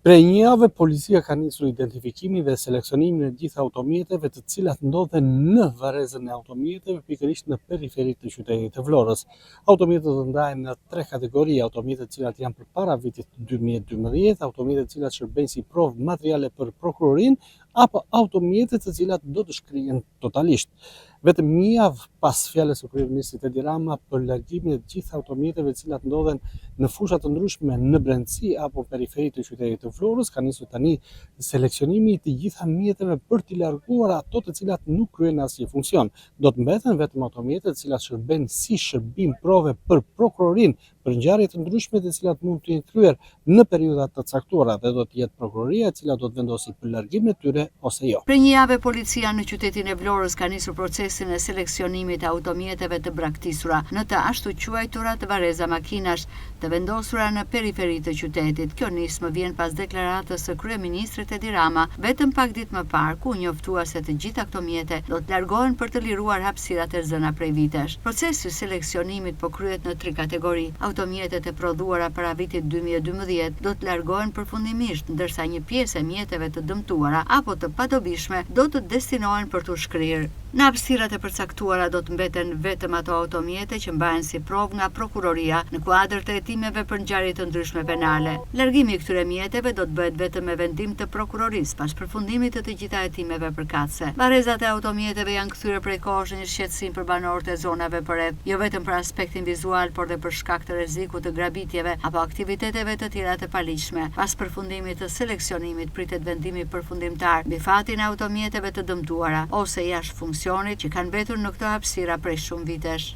Prej një jave, policia ka nisur identifikimin dhe seleksionimin e gjithë automjeteve të cilat ndodhen në varrezën e automjeteve pikërisht në periferitë të qytetit të Vlorës. Automjetet do ndahen në 3 kategori: automjetet të cilat janë përpara vitit 2012, automjetet të cilat shërbejnë si provë materiale për prokurorinë, apo automjetet të cilat do të shkrihen totalisht. Vetëm një javë pas fjalës së kryeministrit Edi Rama për largimin e të gjithë automjeteve të cilat ndodhen në fusha të ndryshme në brendësi apo periferi të qytetit të Vlorës, ka nisur tani seleksionimi i të gjitha mjeteve për t'i larguar ato të cilat nuk kryejnë asnjë funksion. Do të mbeten vetëm automjetet të cilat shërben si shërbim prove për prokurorinë për ngjarje të ndryshme të cilat mund të jenë kryer në periudha të caktuara dhe do të jetë prokuroria e cila do të vendosë për largimin e tyre ose jo. Për një javë policia në qytetin e Vlorës ka nisur procesin e seleksionimit të automjeteve të braktisura në të ashtu quajturat varreza makinash të vendosura në periferi të qytetit. Kjo nismë vjen pas deklaratës së kryeministrit Edi Rama vetëm pak ditë më parë, ku njoftua se të gjitha këto mjete do të largohen për të liruar hapësirat e zëna prej vitesh. Procesi i seleksionimit po kryhet në 3 kategori. Automjetet e prodhuara para vitit 2012 do të largohen përfundimisht, ndërsa një pjesë e mjeteve të dëmtuara apo të padobishme do të destinohen për t'u shkrirë. Në hapësirat e përcaktuara do të mbeten vetëm ato automjete që mbahen si provë nga prokuroria në kuadër të hetimeve për ngjarje të ndryshme penale. Largimi i këtyre mjeteve do të bëhet vetëm me vendim të prokurorisë pas përfundimit të gjitha hetimeve përkatëse. Varrezat e automjeteve janë kthyer prej kohësh në një shqetësim për banorët e zonave përreth, jo vetëm për aspektin vizual, por dhe për shkak të rrezikut të grabitjeve apo aktiviteteve të tjera të paligjshme. Pas përfundimit të seleksionimit pritet vendimi përfundimtar mbi fatin e automjeteve të dëmtuara ose jashtë funksionit që kanë mbetur në këto hapësira prej shumë vitesh.